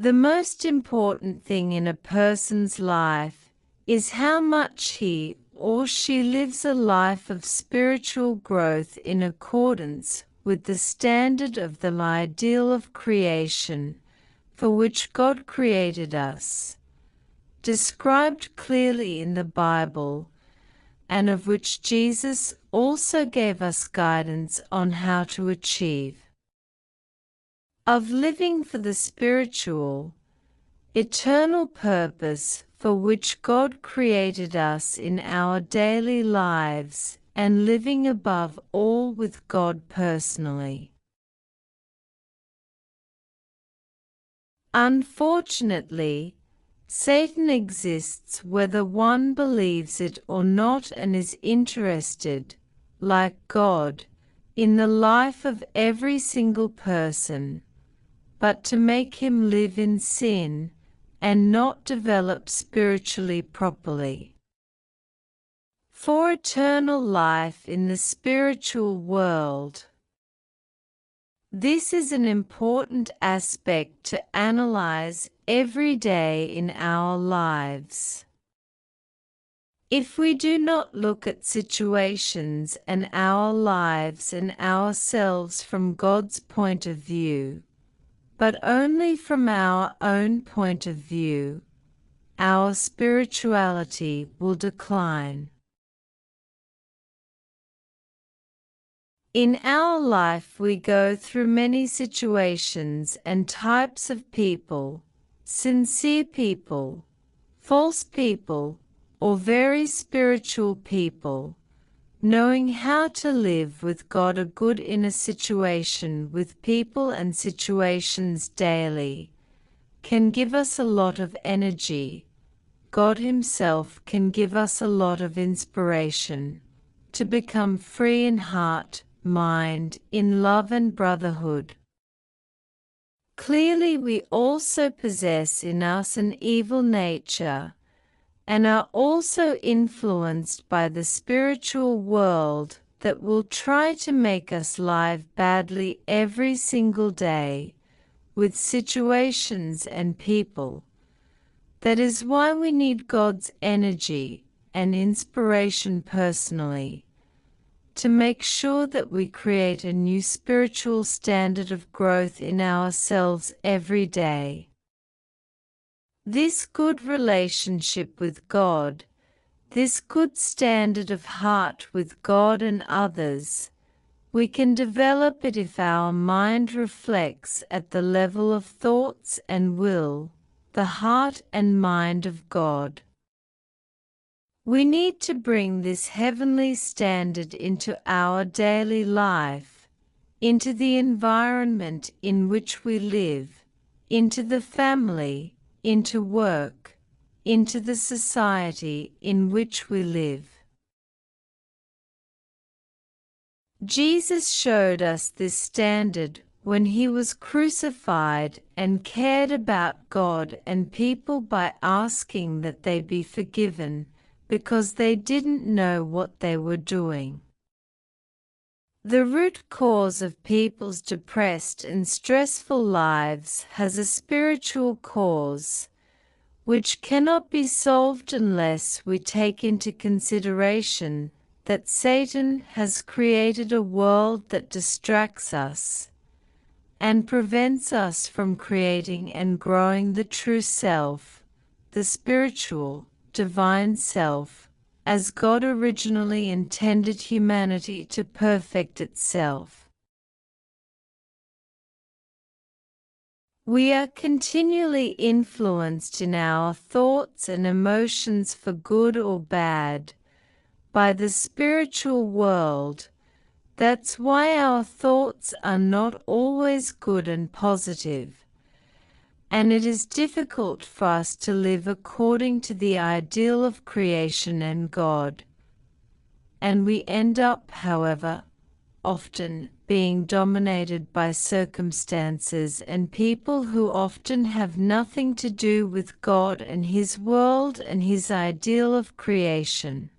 The most important thing in a person's life is how much he or she lives a life of spiritual growth in accordance with the standard of the ideal of creation for which God created us, described clearly in the Bible, and of which Jesus also gave us guidance on how to achieve. Of living for the spiritual, eternal purpose for which God created us in our daily lives, and living above all with God personally. Unfortunately, Satan exists whether one believes it or not and is interested, like God, in the life of every single person, but to make him live in sin and not develop spiritually properly. For eternal life in the spiritual world, this is an important aspect to analyze every day in our lives. If we do not look at situations and our lives and ourselves from God's point of view, but only from our own point of view, our spirituality will decline. In our life we go through many situations and types of people, sincere people, false people, or very spiritual people. Knowing how to live with God a good in a situation with people and situations daily can give us a lot of energy. God Himself can give us a lot of inspiration to become free in heart, mind, in love and brotherhood. Clearly we also possess in us an evil nature, and are also influenced by the spiritual world that will try to make us live badly every single day, with situations and people. That is why we need God's energy and inspiration personally, to make sure that we create a new spiritual standard of growth in ourselves every day. This good relationship with God, this good standard of heart with God and others, we can develop it if our mind reflects at the level of thoughts and will, the heart and mind of God. We need to bring this heavenly standard into our daily life, into the environment in which we live, into the family, into work, into the society in which we live. Jesus showed us this standard when He was crucified and cared about God and people by asking that they be forgiven because they didn't know what they were doing. The root cause of people's depressed and stressful lives has a spiritual cause, which cannot be solved unless we take into consideration that Satan has created a world that distracts us and prevents us from creating and growing the true self, the spiritual, divine self, as God originally intended humanity to perfect itself. We are continually influenced in our thoughts and emotions for good or bad by the spiritual world. That's why our thoughts are not always good and positive, and it is difficult for us to live according to the ideal of creation and God. And we end up, however, often being dominated by circumstances and people who often have nothing to do with God and His world and His ideal of creation.